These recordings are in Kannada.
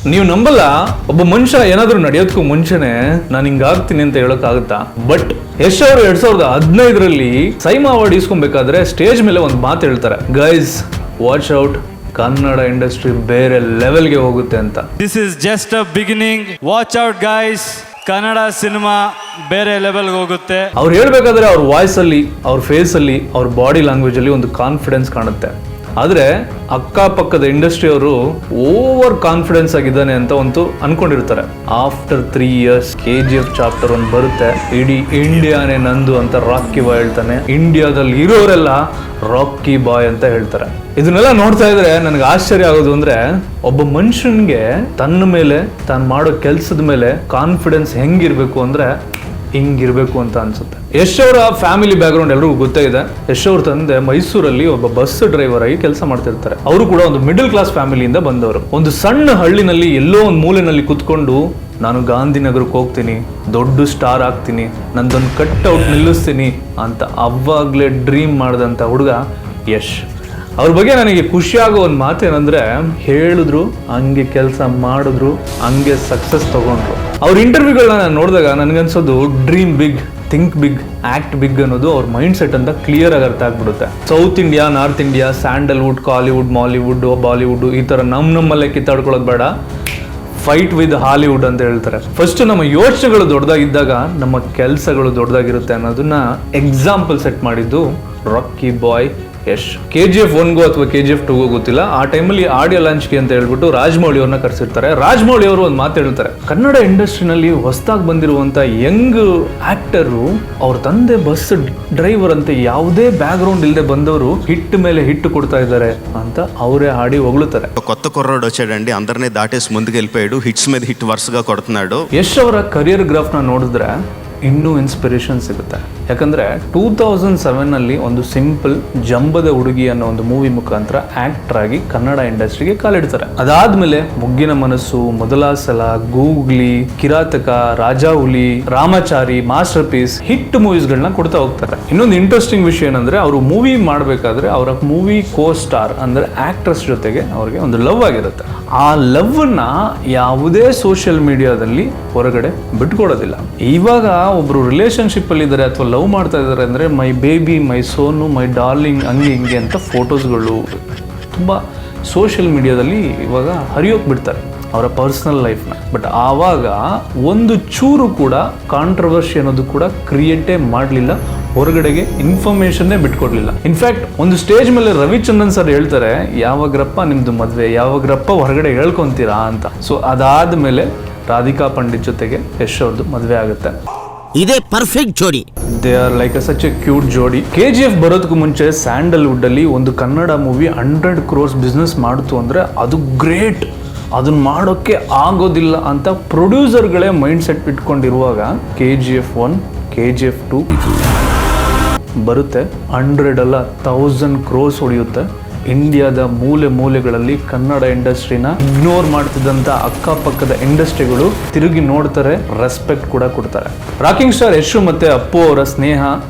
ನೀವು ನಂಬಲ್ಲ, ಒಬ್ಬ ಮನುಷ್ಯ ಏನಾದ್ರೂ ನಡೆಯೋದಕ್ಕೂ ಮುಂಚೆನೆ ನಾನು ಹಿಂಗಾಗ್ತೀನಿ ಅಂತ ಹೇಳೋಕ್ಕಾಗುತ್ತಾ? ಬಟ್ ಯಶ್ ಅವರು 2015ರಲ್ಲಿ ಸೈಮಾ ಅವಾರ್ಡ್ ಇಸ್ಕೊಬೇಕಾದ್ರೆ ಸ್ಟೇಜ್ ಮೇಲೆ ಒಂದು ಮಾತು ಹೇಳ್ತಾರೆ, guys watch out, Kannada industry ಬೇರೆ ಲೆವೆಲ್ಗೆ ಹೋಗುತ್ತೆ ಅಂತ. This is just a beginning, watch out guys, Kannada cinema ಬೇರೆ ಲೆವೆಲ್ಗೆ ಹೋಗುತ್ತೆ. ಅವ್ರು ಹೇಳ್ಬೇಕಾದ್ರೆ ಅವ್ರ ವಾಯ್ಸ್ ಅಲ್ಲಿ, ಅವ್ರ ಫೇಸ್ ಅಲ್ಲಿ, ಅವ್ರ ಬಾಡಿ ಲ್ಯಾಂಗ್ವೇಜ್ ಅಲ್ಲಿ ಒಂದು ಕಾನ್ಫಿಡೆನ್ಸ್ ಕಾಣುತ್ತೆ. ಆದ್ರೆ ಅಕ್ಕಪಕ್ಕದ ಇಂಡಸ್ಟ್ರಿ ಅವರು ಓವರ್ ಕಾನ್ಫಿಡೆನ್ಸ್ ಆಗಿದ್ದಾನೆ ಅಂತ ಒಂದು ಅನ್ಕೊಂಡಿರ್ತಾರೆ. ಆಫ್ಟರ್ 3 years KGF ಚಾಪ್ಟರ್ 1 ಬರುತ್ತೆ, ಇಡೀ ಇಂಡಿಯಾನೇ ನಂದು ಅಂತ ರಾಕಿ ಬಾಯ್ ಹೇಳ್ತಾನೆ. ಇಂಡಿಯಾದಲ್ಲಿ ಇರೋರೆಲ್ಲ ರಾಕಿ ಬಾಯ್ ಅಂತ ಹೇಳ್ತಾರೆ. ಇದನ್ನೆಲ್ಲ ನೋಡ್ತಾ ಇದ್ರೆ ನನಗೆ ಆಶ್ಚರ್ಯ ಆಗೋದು ಅಂದ್ರೆ, ಒಬ್ಬ ಮನುಷ್ಯನ್ಗೆ ತನ್ನ ಮೇಲೆ, ತಾನು ಮಾಡೋ ಕೆಲ್ಸದ ಮೇಲೆ ಕಾನ್ಫಿಡೆನ್ಸ್ ಹೆಂಗಿರ್ಬೇಕು ಅಂದ್ರೆ ಹಿಂಗಿರ್ಬೇಕು ಅಂತ ಅನ್ಸುತ್ತೆ. ಯಶ್ ಅವರ ಫ್ಯಾಮಿಲಿ ಬ್ಯಾಕ್ಗ್ರೌಂಡ್ ಎಲ್ರಿಗೂ ಗೊತ್ತೇ ಇದೆ. ಯಶ್ ಅವ್ರ ತಂದೆ ಮೈಸೂರಲ್ಲಿ ಒಬ್ಬ ಬಸ್ ಡ್ರೈವರ್ ಆಗಿ ಕೆಲಸ ಮಾಡ್ತಿರ್ತಾರೆ. ಅವರು ಕೂಡ ಒಂದು ಮಿಡಲ್ ಕ್ಲಾಸ್ ಫ್ಯಾಮಿಲಿಯಿಂದ ಬಂದವರು. ಒಂದು ಸಣ್ಣ ಹಳ್ಳಿನಲ್ಲಿ ಎಲ್ಲೋ ಒಂದು ಮೂಲೆನಲ್ಲಿ ಕುತ್ಕೊಂಡು ನಾನು ಗಾಂಧಿನಗರಕ್ಕೆ ಹೋಗ್ತೀನಿ, ದೊಡ್ಡ ಸ್ಟಾರ್ ಆಗ್ತೀನಿ, ನಂದೊಂದು ಕಟ್ ಔಟ್ ನಿಲ್ಲಿಸ್ತೀನಿ ಅಂತ ಅವಾಗ್ಲೇ ಡ್ರೀಮ್ ಮಾಡಿದಂಥ ಹುಡುಗ ಯಶ್. ಅವ್ರ ಬಗ್ಗೆ ನನಗೆ ಖುಷಿಯಾಗೋ ಒಂದು ಮಾತೇನಂದ್ರೆ, ಹೇಳಿದ್ರು ಹಂಗೆ ಕೆಲಸ ಮಾಡಿದ್ರು, ಹಂಗೆ ಸಕ್ಸಸ್ ತಗೊಂಡ್ರು. ಅವ್ರ ಇಂಟರ್ವ್ಯೂಗಳನ್ನ ನಾನು ನೋಡಿದಾಗ ನನಗನ್ಸೋದು dream big, think big, act big ಅನ್ನೋದು ಅವ್ರ ಮೈಂಡ್ ಸೆಟ್ ಅಂತ ಕ್ಲಿಯರ್ ಆಗಿ ಅರ್ಥ ಆಗ್ಬಿಡುತ್ತೆ. South India, north India, Sandalwood, Kollywood, Mollywood, Bollywood ಈ ಥರ ನಮ್ಮಲ್ಲೇ ಕಿತ್ತಾಡ್ಕೊಳ್ಳೋದು ಬೇಡ, ಫೈಟ್ ವಿತ್ ಹಾಲಿವುಡ್ ಅಂತ ಹೇಳ್ತಾರೆ. ಫಸ್ಟ್ ನಮ್ಮ ಯೋಚನೆಗಳು ದೊಡ್ಡದಾಗಿದ್ದಾಗ ನಮ್ಮ ಕೆಲಸಗಳು ದೊಡ್ಡದಾಗಿರುತ್ತೆ ಅನ್ನೋದನ್ನ ಎಕ್ಸಾಂಪಲ್ ಸೆಟ್ ಮಾಡಿದ್ದು ರಾಕಿ ಬಾಯ್ ಯಶ್. KGF 1ಗೋ ಅಥವಾ KGF 2ಗೋ ಗೊತ್ತಿಲ್ಲ, ಆ ಟೈಮಲ್ಲಿ ಆಡಿಯೋ ಲಾಂಚ್ಗೆ ಅಂತ ಹೇಳ್ಬಿಟ್ಟು ರಾಜಮೌಳಿ ಅವ್ರನ್ನ ಕರೆಸಿರ್ತಾರೆ. ರಾಜಮೌಳಿ ಅವರು ಒಂದು ಮಾತು ಹೇಳ್ತಾರೆ, ಕನ್ನಡ ಇಂಡಸ್ಟ್ರಿನಲ್ಲಿ ಹೊಸದಾಗಿ ಬಂದಿರುವಂತ ಯಂಗ್ ಆಕ್ಟರು ಅವ್ರ ತಂದೆ ಬಸ್ ಡ್ರೈವರ್ ಅಂತ ಯಾವುದೇ ಬ್ಯಾಕ್ ಗ್ರೌಂಡ್ ಇಲ್ಲದೆ ಬಂದವರು ಹಿಟ್ ಮೇಲೆ ಹಿಟ್ ಕೊಡ್ತಾ ಇದ್ದಾರೆ ಅಂತ ಅವರೇ ಹಾಡಿ ಹೊಗಳುತ್ತಾರೆ. కొత్త కుర్రోడు వచ్చాడండి, అందరినీ దాటేసి ముందుకు వెళ్ళిపోయాడు, హిట్స్ మీద హిట్ వరుసగా కొడుతున్నాడు. ಯಶ್ ಅವರ ಕರಿಯರ್ ಗ್ರಾಫ್ನ ನೋಡಿದ್ರೆ ಇನ್ನೂ ಇನ್ಸ್ಪಿರೇಷನ್ ಸಿಗುತ್ತೆ. ಯಾಕಂದ್ರೆ 2007ನಲ್ಲಿ ಒಂದು ಸಿಂಪಲ್ ಜಂಬದ ಹುಡುಗಿ ಅನ್ನೋ ಒಂದು ಮೂವಿ ಮುಖಾಂತರ ಆಕ್ಟರ್ ಆಗಿ ಕನ್ನಡ ಇಂಡಸ್ಟ್ರಿಗೆ ಕಾಲಿಡ್ತಾರೆ. ಅದಾದ್ಮೇಲೆ ಮುಗ್ಗಿನ ಮನಸ್ಸು, ಮೊದಲ ಸಲ, ಗೂಗ್ಲಿ, ಕಿರಾತಕ, ರಾಜಾ ಹುಲಿ, ರಾಮಾಚಾರಿ, ಮಾಸ್ಟರ್ ಪೀಸ್ ಹಿಟ್ ಮೂವೀಸ್ಗಳನ್ನ ಕೊಡ್ತಾ ಹೋಗ್ತಾರೆ. ಇನ್ನೊಂದು ಇಂಟ್ರೆಸ್ಟಿಂಗ್ ವಿಷಯ ಏನಂದ್ರೆ, ಅವರು ಮೂವಿ ಮಾಡಬೇಕಾದ್ರೆ ಅವರ ಮೂವಿ ಕೋ ಸ್ಟಾರ್ ಅಂದ್ರೆ ಆಕ್ಟ್ರೆಸ್ ಜೊತೆಗೆ ಅವ್ರಿಗೆ ಒಂದು ಲವ್ ಆಗಿರುತ್ತೆ. ಆ ಲವ್ ನ ಯಾವುದೇ ಸೋಷಿಯಲ್ ಮೀಡಿಯಾದಲ್ಲಿ ಹೊರಗಡೆ ಬಿಟ್ಕೊಡೋದಿಲ್ಲ. ಇವಾಗ ಒಬ್ರು ರಿಲೇಶನ್ಶಿಪ್ ಅಲ್ಲಿ ಇದ್ದಾರೆ ಅಥವಾ ಲವ್ ಮಾಡ್ತಾ ಇದ್ದಾರೆ ಅಂದ್ರೆ, my baby, my Sonu, my darling, ಹಂಗೆ ಹಿಂಗೆ ಅಂತ ಫೋಟೋಸ್ಗಳು ತುಂಬಾ ಸೋಷಿಯಲ್ ಮೀಡಿಯಾದಲ್ಲಿ ಇವಾಗ ಹರಿಯೋಕ್ ಬಿಡ್ತಾರೆ ಅವರ ಪರ್ಸನಲ್ ಲೈಫ್ನ. ಬಟ್ ಆವಾಗ ಒಂದು ಚೂರು ಕೂಡ ಕಾಂಟ್ರವರ್ಸಿ ಅನ್ನೋದು ಕೂಡ ಕ್ರಿಯೇಟೇ ಮಾಡಲಿಲ್ಲ, ಹೊರಗಡೆಗೆ ಇನ್ಫಾರ್ಮೇಶನ್ನೇ ಬಿಟ್ಕೊಡ್ಲಿಲ್ಲ. ಇನ್ಫ್ಯಾಕ್ಟ್ ಒಂದು ಸ್ಟೇಜ್ ಮೇಲೆ ರವಿಚಂದ್ರನ್ ಸರ್ ಹೇಳ್ತಾರೆ, ಯಾವಾಗ್ರಪ್ಪ ನಿಮ್ದು ಮದುವೆ, ಯಾವಾಗ್ರಪ್ಪ ಹೊರಗಡೆ ಹೇಳ್ಕೊಂತೀರಾ ಅಂತ. ಸೊ ಅದಾದ್ಮೇಲೆ ರಾಧಿಕಾ ಪಂಡಿತ್ ಜೊತೆಗೆ ಯಶ್ ಅವ್ರದ್ದು ಮದುವೆ ಆಗುತ್ತೆ. ಇದೇ ಪರ್ಫೆಕ್ಟ್ ಜೋಡಿ. They are like such A cute ಜೋಡಿ. KGF ಬರೋದಕ್ಕೂ ಮುಂಚೆ ಸ್ಯಾಂಡಲ್ವುಡ್ ಅಲ್ಲಿ ಒಂದು ಕನ್ನಡ ಮೂವಿ 100 crores ಬಿಸ್ನೆಸ್ ಮಾಡ್ತು ಅಂದ್ರೆ ಅದು ಗ್ರೇಟ್, ಅದನ್ನ ಮಾಡೋಕ್ಕೆ ಆಗೋದಿಲ್ಲ ಅಂತ ಪ್ರೊಡ್ಯೂಸರ್ಗಳೇ ಮೈಂಡ್ ಸೆಟ್ ಇಟ್ಕೊಂಡಿರುವಾಗ KGF 1, KGF 2 ಬರುತ್ತೆ. 100 ಅಲ್ಲ 1000 crores ಹೊಡೆಯುತ್ತೆ. ಇಂಡಿಯಾದ ಮೂಲೆ ಮೂಲೆಗಳಲ್ಲಿ ಕನ್ನಡ ಇಂಡಸ್ಟ್ರಿನ ಇಗ್ನೋರ್ ಮಾಡ್ತಿದ್ದಂಥ ಅಕ್ಕಪಕ್ಕದ ಇಂಡಸ್ಟ್ರಿಗಳು ತಿರುಗಿ ನೋಡ್ತಾರೆ, ರೆಸ್ಪೆಕ್ಟ್ ಕೂಡ ಕೊಡ್ತಾರೆ. ರಾಕಿಂಗ್ ಸ್ಟಾರ್ ಯಶ್ ಮತ್ತೆ ಅಪ್ಪು ಅವರ ಸ್ನೇಹ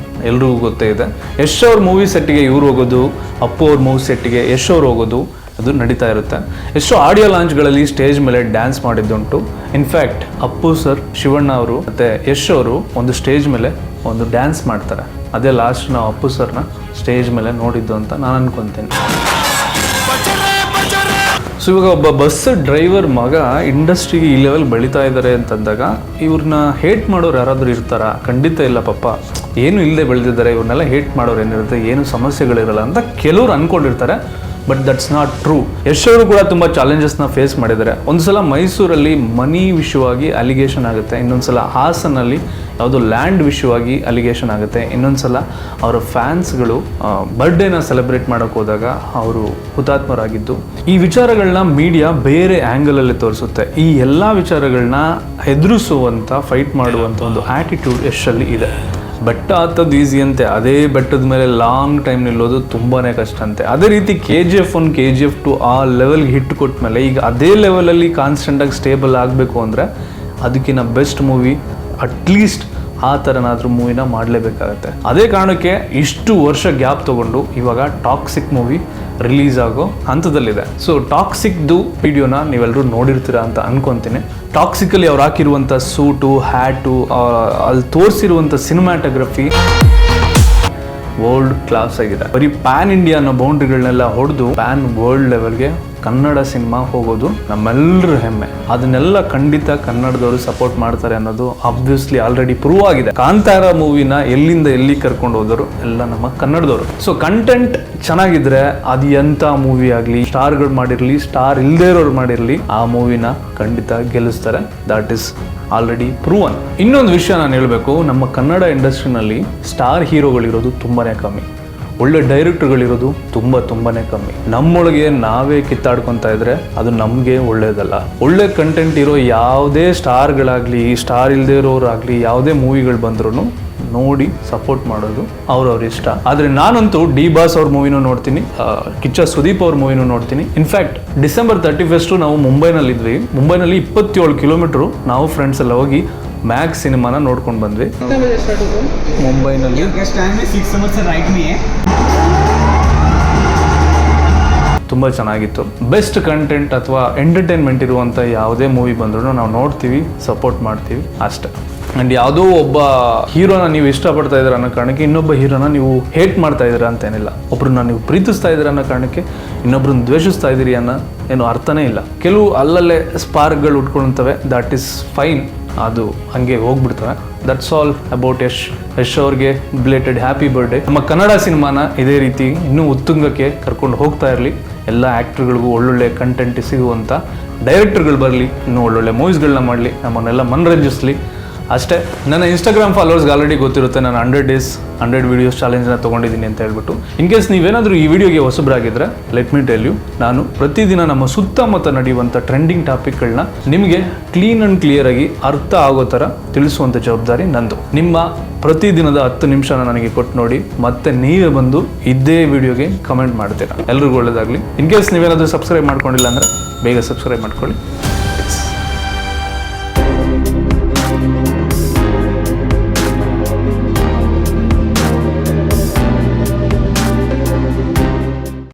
ಎಲ್ರಿಗೂ ಗೊತ್ತೇ ಇದೆ. ಯಶ್ ಅವ್ರ ಮೂವಿ ಸೆಟ್ಗೆ ಇವ್ರು ಹೋಗೋದು, ಅಪ್ಪು ಅವ್ರ ಮೂವಿ ಸೆಟ್ಗೆ ಯಶ್ ಅವ್ರು ಹೋಗೋದು, ಅದು ನಡೀತಾ ಇರುತ್ತೆ. ಎಷ್ಟೋ ಆಡಿಯೋ ಲಾಂಚ್ಗಳಲ್ಲಿ ಸ್ಟೇಜ್ ಮೇಲೆ ಡ್ಯಾನ್ಸ್ ಮಾಡಿದ್ದುಂಟು. ಇನ್ಫ್ಯಾಕ್ಟ್ ಅಪ್ಪು ಸರ್, ಶಿವಣ್ಣ ಅವರು ಮತ್ತೆ ಯಶ್ ಅವರು ಒಂದು ಸ್ಟೇಜ್ ಮೇಲೆ ಒಂದು ಡ್ಯಾನ್ಸ್ ಮಾಡ್ತಾರೆ. ಅದೇ ಲಾಸ್ಟ್ ನಾವು ಅಪ್ಪು ಸರ್ನ ಸ್ಟೇಜ್ ಮೇಲೆ ನೋಡಿದ್ದು ಅಂತ ನಾನು ಅನ್ಕೊಂತೀನಿ. ಸೊ ಇವಾಗ ಒಬ್ಬ ಬಸ್ ಡ್ರೈವರ್ ಮಗ ಇಂಡಸ್ಟ್ರಿಗೆ ಈ ಲೆವೆಲ್ ಬೆಳೀತಾ ಇದ್ದಾರೆ ಅಂತಂದಾಗ ಇವ್ರನ್ನ ಹೇಟ್ ಮಾಡೋರು ಯಾರಾದರೂ ಇರ್ತಾರಾ? ಖಂಡಿತ ಇಲ್ಲ ಪಾಪ, ಏನು ಇಲ್ಲದೆ ಬೆಳೆದಿದ್ದಾರೆ, ಇವ್ರನ್ನೆಲ್ಲ ಹೇಟ್ ಮಾಡೋರು ಏನಿರುತ್ತೆ, ಏನು ಸಮಸ್ಯೆಗಳಿರಲ್ಲ ಅಂತ ಕೆಲವ್ರು ಅನ್ಕೊಂಡಿರ್ತಾರೆ. But that's not true. Yash ಅವರು ಕೂಡ ತುಂಬ ಚಾಲೆಂಜಸ್ನ ಫೇಸ್ ಮಾಡಿದ್ದಾರೆ. ಒಂದ್ಸಲ ಮೈಸೂರಲ್ಲಿ ಮನಿ ವಿಷಯವಾಗಿ ಅಲಿಗೇಷನ್ ಆಗುತ್ತೆ, ಇನ್ನೊಂದ್ಸಲ ಹಾಸನಲ್ಲಿ ಯಾವುದೋ ಲ್ಯಾಂಡ್ ವಿಷಯವಾಗಿ ಅಲಿಗೇಷನ್ ಆಗುತ್ತೆ, ಇನ್ನೊಂದ್ಸಲ ಅವರ ಫ್ಯಾನ್ಸ್ಗಳು ಬರ್ಡೇನ ಸೆಲೆಬ್ರೇಟ್ ಮಾಡೋಕೆ ಹೋದಾಗ ಅವರು ಹುತಾತ್ಮರಾಗಿದ್ದು. ಈ ವಿಚಾರಗಳನ್ನ ಮೀಡಿಯಾ ಬೇರೆ ಆ್ಯಂಗಲಲ್ಲಿ ತೋರಿಸುತ್ತೆ. ಈ ಎಲ್ಲ ವಿಚಾರಗಳನ್ನ ಎದುರಿಸುವಂಥ, ಫೈಟ್ ಮಾಡುವಂಥ ಒಂದು ಆ್ಯಟಿಟ್ಯೂಡ್ ಯಶಲ್ಲಿ ಇದೆ. ಬೆಟ್ಟ ಹತ್ತೋದು ಈಸಿ ಅಂತೆ, ಅದೇ ಬೆಟ್ಟದ ಮೇಲೆ ಲಾಂಗ್ ಟೈಮ್ ನಿಲ್ಲೋದು ತುಂಬಾ ಕಷ್ಟ ಅಂತೆ. ಅದೇ ರೀತಿ KGF 1, KGF 2 ಆ ಲೆವೆಲ್ಗೆ ಹಿಟ್ ಕೊಟ್ಟ ಮೇಲೆ ಈಗ ಅದೇ ಲೆವೆಲಲ್ಲಿ ಕಾನ್ಸ್ಟೆಂಟಾಗಿ ಸ್ಟೇಬಲ್ ಆಗಬೇಕು ಅಂದರೆ ಅದಕ್ಕಿಂತ ಬೆಸ್ಟ್ ಮೂವಿ ಅಟ್ಲೀಸ್ಟ್ ಆ ಥರನಾದ್ರೂ ಮೂವಿನ ಮಾಡಲೇಬೇಕಾಗತ್ತೆ. ಅದೇ ಕಾರಣಕ್ಕೆ ಇಷ್ಟು ವರ್ಷ ಗ್ಯಾಪ್ ತೊಗೊಂಡು ಇವಾಗ ಟಾಕ್ಸಿಕ್ ಮೂವಿ ರಿಲೀಸ್ ಆಗೋ ಹಂತದಲ್ಲಿದೆ. ಸೊ ಟಾಕ್ಸಿಕ್ದು ವಿಡಿಯೋನ ನೀವೆಲ್ಲರೂ ನೋಡಿರ್ತೀರಾ ಅಂತ ಅನ್ಕೊಂತೀನಿ. ಟಾಕ್ಸಿಕಲ್ಲಿ ಅವ್ರು ಹಾಕಿರುವಂಥ ಸೂಟು, ಹ್ಯಾಟು, ಅಲ್ಲಿ ತೋರಿಸಿರುವಂಥ ಸಿನಿಮ್ಯಾಟೋಗ್ರಫಿ ವರ್ಲ್ಡ್ ಕ್ಲಾಸ್ ಆಗಿದೆ. ಬರೀ ಪ್ಯಾನ್ ಇಂಡಿಯಾ ಅನ್ನೋ ಬೌಂಡ್ರಿಗಳನ್ನೆಲ್ಲ ಹೊಡೆದು ಪ್ಯಾನ್ ವರ್ಲ್ಡ್ ಲೆವೆಲ್ಗೆ ಕನ್ನಡ ಸಿನಿಮಾ ಹೋಗೋದು ನಮ್ಮೆಲ್ಲರ ಹೆಮ್ಮೆ. ಅದನ್ನೆಲ್ಲ ಖಂಡಿತ ಕನ್ನಡದವರು ಸಪೋರ್ಟ್ ಮಾಡ್ತಾರೆ ಅನ್ನೋದು ಆಬ್ವಿಯಸ್ಲಿ ಆಲ್ರೆಡಿ ಪ್ರೂವ್ ಆಗಿದೆ. ಕಾಂತಾರ ಮೂವಿನ ಎಲ್ಲಿಂದ ಎಲ್ಲಿ ಕರ್ಕೊಂಡು ಹೋದರು ಎಲ್ಲ ನಮ್ಮ ಕನ್ನಡದವರು. ಸೊ ಕಂಟೆಂಟ್ ಚೆನ್ನಾಗಿದ್ರೆ ಅದು ಎಂಥ ಮೂವಿ ಆಗಲಿ, ಸ್ಟಾರ್ಗಳು ಮಾಡಿರಲಿ, ಸ್ಟಾರ್ ಇಲ್ಲದೇ ಇರೋರು ಮಾಡಿರಲಿ, ಆ ಮೂವಿನ ಖಂಡಿತ ಗೆಲ್ಲಿಸ್ತಾರೆ. That is already proven. ಇನ್ನೊಂದು ವಿಷಯ ನಾನು ಹೇಳಬೇಕು, ನಮ್ಮ ಕನ್ನಡ ಇಂಡಸ್ಟ್ರಿನಲ್ಲಿ ಸ್ಟಾರ್ ಹೀರೋಗಳಿರೋದು ತುಂಬಾನೇ ಕಮ್ಮಿ, ಒಳ್ಳೆ ಡೈರೆಕ್ಟರ್ಗಳಿರೋದು ತುಂಬಾನೇ ಕಮ್ಮಿ. ನಮ್ಮೊಳಗೆ ನಾವೇ ಕಿತ್ತಾಡ್ಕೊತಾ ಇದ್ರೆ ಅದು ನಮಗೆ ಒಳ್ಳೇದಲ್ಲ. ಒಳ್ಳೆ ಕಂಟೆಂಟ್ ಇರೋ ಯಾವುದೇ ಸ್ಟಾರ್ಗಳಾಗಲಿ, ಸ್ಟಾರ್ ಇಲ್ಲದೆ ಇರೋರಾಗಲಿ, ಯಾವುದೇ ಮೂವಿಗಳು ಬಂದ್ರೂ ನೋಡಿ ಸಪೋರ್ಟ್ ಮಾಡೋದು ಅವ್ರವ್ರ ಇಷ್ಟ. ಆದರೆ ನಾನಂತೂ ಡಿ ಬಾಸ್ ಅವ್ರ ಮೂವಿನೂ ನೋಡ್ತೀನಿ, ಕಿಚ್ಚ ಸುದೀಪ್ ಅವ್ರ ಮೂವಿನೂ ನೋಡ್ತೀನಿ. ಇನ್ಫ್ಯಾಕ್ಟ್ December 31 ನಾವು ಮುಂಬೈನಲ್ಲಿದ್ವಿ. ಮುಂಬೈನಲ್ಲಿ 27 ಕಿಲೋಮೀಟ್ರು ನಾವು ಫ್ರೆಂಡ್ಸ್ ಎಲ್ಲ ಹೋಗಿ ಮ್ಯಾಗ್ ಸಿನಿಮಾನ ನೋಡ್ಕೊಂಡು ಬಂದ್ವಿ. ಮುಂಬೈನಲ್ಲಿ ತುಂಬ ಚೆನ್ನಾಗಿತ್ತು. ಬೆಸ್ಟ್ ಕಂಟೆಂಟ್ ಅಥವಾ ಎಂಟರ್ಟೈನ್ಮೆಂಟ್ ಇರುವಂಥ ಯಾವುದೇ ಮೂವಿ ಬಂದ್ರೂ ನಾವು ನೋಡ್ತೀವಿ, ಸಪೋರ್ಟ್ ಮಾಡ್ತೀವಿ ಅಷ್ಟೇ. ಆ್ಯಂಡ್ ಯಾವುದೋ ಒಬ್ಬ ಹೀರೋನ ನೀವು ಇಷ್ಟಪಡ್ತಾ ಇದ್ದೀರ ಅನ್ನೋ ಕಾರಣಕ್ಕೆ ಇನ್ನೊಬ್ಬ ಹೀರೋನ ನೀವು ಹೇಟ್ ಮಾಡ್ತಾ ಇದ್ದೀರಾ ಅಂತ ಏನಿಲ್ಲ. ಒಬ್ರನ್ನ ನೀವು ಪ್ರೀತಿಸ್ತಾ ಇದ್ದೀರ ಅನ್ನೋ ಕಾರಣಕ್ಕೆ ಇನ್ನೊಬ್ರನ್ನ ದ್ವೇಷಿಸ್ತಾ ಇದ್ದೀರಿ ಅನ್ನೋ ಏನು ಅರ್ಥನೇ ಇಲ್ಲ. ಕೆಲವು ಅಲ್ಲಲ್ಲೇ ಸ್ಪಾರ್ಕ್ಗಳು ಉಟ್ಕೊಳ್ತವೆ, ದಟ್ ಈಸ್ ಫೈನ್, ಅದು ಹಂಗೆ ಹೋಗ್ಬಿಡ್ತವೆ. ದಟ್ಸ್ ಆಲ್ ಅಬೌಟ್ ಯಶ್ ಅವ್ರಿಗೆ ಬಿಲೇಟೆಡ್ ಹ್ಯಾಪಿ ಬರ್ಡೇ. ನಮ್ಮ ಕನ್ನಡ ಸಿನಿಮಾನ ಇದೇ ರೀತಿ ಇನ್ನೂ ಉತ್ತುಂಗಕ್ಕೆ ಕರ್ಕೊಂಡು ಹೋಗ್ತಾ ಇರಲಿ. ಎಲ್ಲ ಆ್ಯಕ್ಟರ್ಗಳಿಗೂ ಒಳ್ಳೊಳ್ಳೆ ಕಂಟೆಂಟ್ ಸಿಗುವಂಥ ಡೈರೆಕ್ಟರ್ಗಳು ಬರಲಿ, ಇನ್ನೂ ಒಳ್ಳೊಳ್ಳೆ ಮೂವೀಸ್ಗಳನ್ನ ಮಾಡಲಿ, ನಮ್ಮನ್ನೆಲ್ಲ ಮನರಂಜಿಸಲಿ ಅಷ್ಟೇ. ನನ್ನ ಇನ್ಸ್ಟಾಗ್ರಾಮ್ ಫಾಲೋವರ್ಸ್ಗೆ ಆಲ್ರೆಡಿ ಗೊತ್ತಿರುತ್ತೆ, ನಾನು 100 days 100 videos ಚಾಲೆಂಜ್ನ ತೊಗೊಂಡಿದ್ದೀನಿ ಅಂತ ಹೇಳ್ಬಿಟ್ಟು. ಇನ್ ಕೇಸ್ ನೀವೇನಾದರೂ ಈ ವಿಡಿಯೋಗೆ ಹೊಸಬರಾಗಿದ್ದರೆ ಲೆಟ್ ಮಿ ಟೆಲ್ ಯು, ನಾನು ಪ್ರತಿದಿನ ನಮ್ಮ ಸುತ್ತಮುತ್ತ ನಡೆಯುವಂಥ ಟ್ರೆಂಡಿಂಗ್ ಟಾಪಿಕ್ಗಳನ್ನ ನಿಮಗೆ ಕ್ಲೀನ್ ಆ್ಯಂಡ್ ಕ್ಲಿಯರಾಗಿ ಅರ್ಥ ಆಗೋ ಥರ ತಿಳಿಸುವಂಥ ಜವಾಬ್ದಾರಿ ನಂದು. ನಿಮ್ಮ ಪ್ರತಿದಿನದ 10 ನಿಮಿಷನ ನನಗೆ ಕೊಟ್ಟು ನೋಡಿ, ಮತ್ತೆ ನೀವೇ ಬಂದು ಇದೇ ವಿಡಿಯೋಗೆ ಕಮೆಂಟ್ ಮಾಡ್ತೀರಾ. ಎಲ್ರಿಗೂ ಒಳ್ಳೆಯದಾಗಲಿ. ಇನ್ ಕೇಸ್ ನೀವೇನಾದರೂ ಸಬ್ಸ್ಕ್ರೈಬ್ ಮಾಡ್ಕೊಂಡಿಲ್ಲ ಅಂದರೆ ಬೇಗ ಸಬ್ಸ್ಕ್ರೈಬ್ ಮಾಡ್ಕೊಳ್ಳಿ.